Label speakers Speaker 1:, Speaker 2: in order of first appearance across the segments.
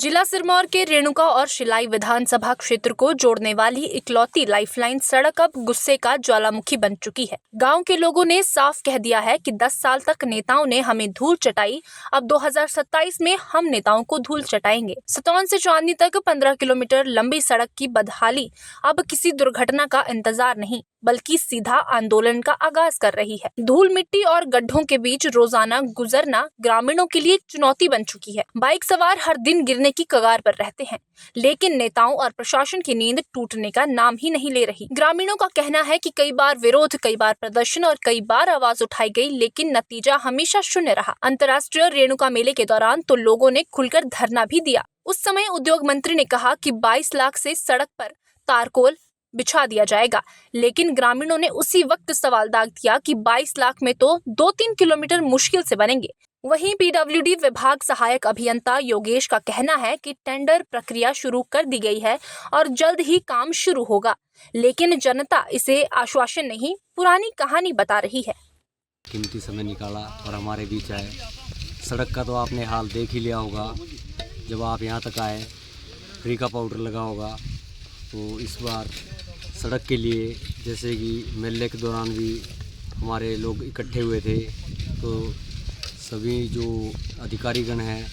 Speaker 1: जिला सिरमौर के रेणुका और शिलाई विधानसभा क्षेत्र को जोड़ने वाली इकलौती लाइफलाइन सड़क अब गुस्से का ज्वालामुखी बन चुकी है। गांव के लोगों ने साफ कह दिया है कि 10 साल तक नेताओं ने हमें धूल चटाई, अब 2027 में हम नेताओं को धूल चटाएंगे। सतौन से चांदनी तक 15 किलोमीटर लंबी सड़क की बदहाली अब किसी दुर्घटना का इंतजार नहीं बल्कि सीधा आंदोलन का आगाज कर रही है। धूल मिट्टी और गड्ढों के बीच रोजाना गुजरना ग्रामीणों के लिए चुनौती बन चुकी है। बाइक सवार हर दिन गिरने की कगार पर रहते हैं, लेकिन नेताओं और प्रशासन की नींद टूटने का नाम ही नहीं ले रही। ग्रामीणों का कहना है कि कई बार विरोध, कई बार प्रदर्शन और कई बार आवाज उठाई गई, लेकिन नतीजा हमेशा शून्य रहा। अंतर्राष्ट्रीय रेणुका मेले के दौरान तो लोगों ने खुलकर धरना भी दिया। उस समय उद्योग मंत्री ने कहा कि 22 लाख से सड़क पर तारकोल बिछा दिया जाएगा, लेकिन ग्रामीणों ने उसी वक्त सवाल दाग दिया कि 22 लाख में तो 2-3 किलोमीटर मुश्किल से बनेंगे। वहीं पीडब्ल्यूडी विभाग सहायक अभियंता योगेश का कहना है कि टेंडर प्रक्रिया शुरू कर दी गई है और जल्द ही काम शुरू होगा, लेकिन जनता इसे आश्वासन नहीं, पुरानी कहानी बता रही है।
Speaker 2: कीमती समय निकाला और हमारे बीच आए। सड़क का तो आपने हाल देख ही लिया होगा। जब आप यहाँ तक आए, फ्री का पाउडर लगा होगा। तो इस बार सड़क के लिए, जैसे कि मेले के दौरान भी हमारे लोग इकट्ठे हुए थे, तो सभी जो अधिकारीगण हैं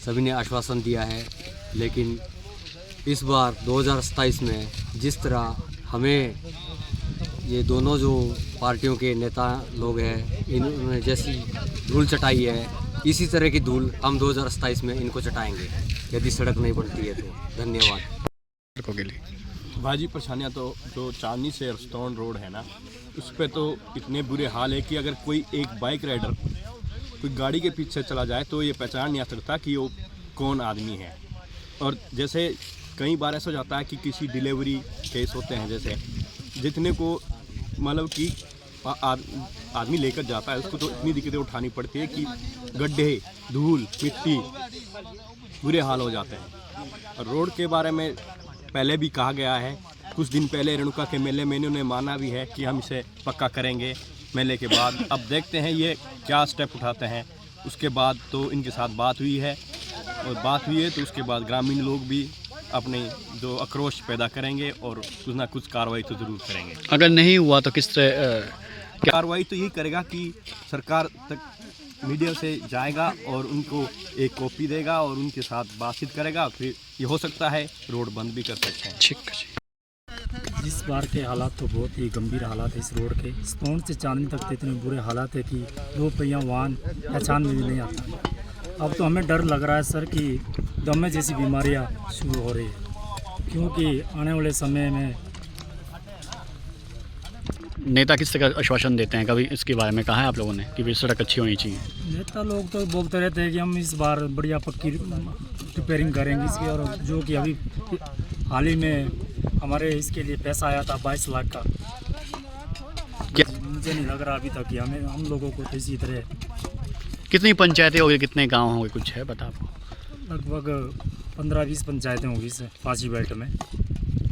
Speaker 2: सभी ने आश्वासन दिया है, लेकिन इस बार 2027 में जिस तरह हमें ये दोनों जो पार्टियों के नेता लोग हैं इन्होंने जैसी धूल चटाई है, इसी तरह की धूल हम 2027 में इनको चटाएंगे यदि सड़क नहीं बनती है तो। धन्यवाद।
Speaker 3: भाजी परेशानियाँ तो जो चांदनी से सतौन रोड है ना, उस पर तो इतने बुरे हाल है कि अगर कोई एक बाइक राइडर कोई गाड़ी के पीछे चला जाए तो ये पहचान नहीं आ सकता कि वो कौन आदमी है। और जैसे कई बार ऐसा हो जाता है कि किसी डिलीवरी केस होते हैं, जैसे जितने को मतलब कि आदमी लेकर जाता है उसको तो इतनी दिक्कतें उठानी पड़ती है कि गड्ढे, धूल, मिट्टी, बुरे हाल हो जाते हैं। और रोड के बारे में पहले भी कहा गया है, कुछ दिन पहले रेणुका के मेले में इन्होंने माना भी है कि हम इसे पक्का करेंगे मेले के बाद। अब देखते हैं ये क्या स्टेप उठाते हैं। उसके बाद तो इनके साथ बात हुई है, और बात हुई है तो उसके बाद ग्रामीण लोग भी अपने जो आक्रोश पैदा करेंगे और कुछ ना कुछ कार्रवाई तो ज़रूर करेंगे।
Speaker 4: अगर नहीं हुआ तो किस तरह
Speaker 3: कार्रवाई तो यही करेगा कि सरकार तक मीडिया से जाएगा और उनको एक कॉपी देगा और उनके साथ बातचीत करेगा। फिर ये हो सकता है रोड बंद भी कर सकते हैं।
Speaker 4: ठीक।
Speaker 5: इस बार के हालात तो बहुत ही गंभीर हालात है इस रोड के। सतौन से चांदनी तक तो इतने बुरे हालात है कि 2 पहिया वाहन पहचान में भी नहीं आता। अब तो हमें डर लग रहा है सर कि दमे जैसी बीमारियां शुरू हो रही है, क्योंकि आने वाले समय में
Speaker 4: नेता किस तरह का आश्वासन देते हैं? कभी इसके बारे में कहा है आप लोगों ने कि सड़क अच्छी होनी चाहिए?
Speaker 5: नेता लोग तो बोलते रहते हैं कि हम इस बार बढ़िया पक्की रिपेयरिंग करेंगे इसकी, और जो कि अभी हाल ही में हमारे इसके लिए पैसा आया था 22 लाख का।
Speaker 4: क्या
Speaker 5: मुझे नहीं लग रहा अभी तक कि हम लोगों को तो इसी तरह।
Speaker 4: कितनी पंचायतें होंगी, कितने गांव होंगे, कुछ है पता आपको?
Speaker 5: लगभग 15-20 पंचायतें होंगी इस पांची बेल्ट में।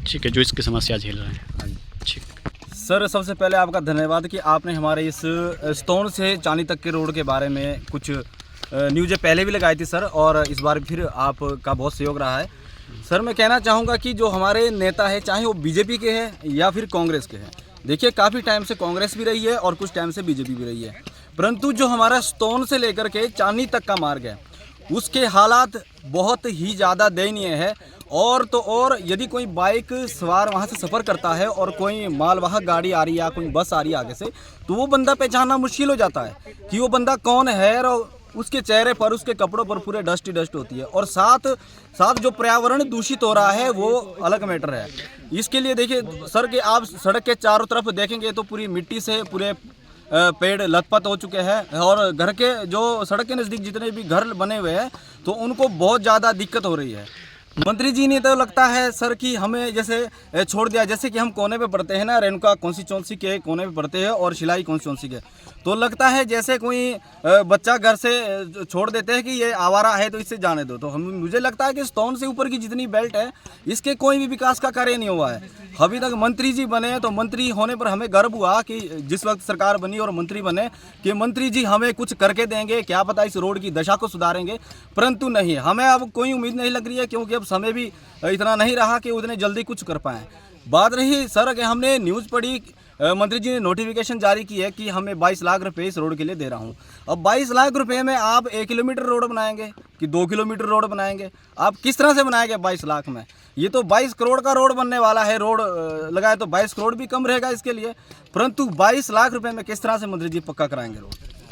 Speaker 4: ठीक है, जो इसकी समस्या झेल रहे हैं। ठीक
Speaker 6: सर, सबसे पहले आपका धन्यवाद कि आपने हमारे इस सतौन से चांदनी तक के रोड के बारे में कुछ न्यूज़ें पहले भी लगाई थी सर, और इस बार फिर आपका बहुत सहयोग रहा है। सर, मैं कहना चाहूँगा कि जो हमारे नेता है, चाहे वो बीजेपी के हैं या फिर कांग्रेस के हैं, देखिए काफ़ी टाइम से कांग्रेस भी रही है और कुछ टाइम से बीजेपी भी रही है, परंतु जो हमारा सतौन से लेकर के चांदनी तक का मार्ग है उसके हालात बहुत ही ज़्यादा दयनीय है। और तो और यदि कोई बाइक सवार वहाँ से सफ़र करता है और कोई मालवाहक गाड़ी आ रही है या कोई बस आ रही है आगे से, तो वो बंदा पहचानना मुश्किल हो जाता है कि वो बंदा कौन है, और उसके चेहरे पर, उसके कपड़ों पर पूरे डस्ट ही डस्ट होती है। और साथ साथ जो पर्यावरण दूषित हो रहा है वो अलग मैटर है। इसके लिए देखिए सर कि आप सड़क के चारों तरफ देखेंगे तो पूरी मिट्टी से पूरे पेड़ लथपथ हो चुके हैं, और घर के जो सड़क के नज़दीक जितने भी घर बने हुए हैं तो उनको बहुत ज़्यादा दिक्कत हो रही है। मंत्री जी ने तो लगता है सर कि हमें जैसे छोड़ दिया, जैसे कि हम कोने पे पढ़ते हैं ना, रेणुका कॉन्स्टिट्यूंसी के कोने पे पढ़ते हैं और शिलाई कॉन्स्टिट्यूंसी के, तो लगता है जैसे कोई बच्चा घर से छोड़ देते हैं कि ये आवारा है तो इससे जाने दो। तो हम मुझे लगता है कि स्टोन से ऊपर की जितनी बेल्ट है इसके कोई भी विकास का कार्य नहीं हुआ है अभी तक। मंत्री जी बने तो मंत्री होने पर हमें गर्व हुआ कि जिस वक्त सरकार बनी और मंत्री बने कि मंत्री जी हमें कुछ करके देंगे, क्या पता इस रोड की दशा को सुधारेंगे, परंतु नहीं, हमें अब कोई उम्मीद नहीं लग रही है क्योंकि अब समय भी इतना नहीं रहा कि उतने जल्दी कुछ कर पाएँ। बात रही सर कि हमने न्यूज़ पढ़ी, मंत्री जी ने नोटिफिकेशन जारी की है कि हमें 22 लाख रुपए इस रोड के लिए दे रहा हूं। अब 22 लाख रुपए में आप 1 किलोमीटर रोड बनाएंगे कि 2 किलोमीटर रोड बनाएंगे? आप किस तरह से बनाएंगे 22 लाख में? ये तो 22 करोड़ का रोड बनने वाला है, रोड लगाए तो 22 करोड़ भी कम रहेगा इसके लिए, परंतु 22 लाख रुपए में किस तरह से मंत्री जी पक्का कराएंगे रोड?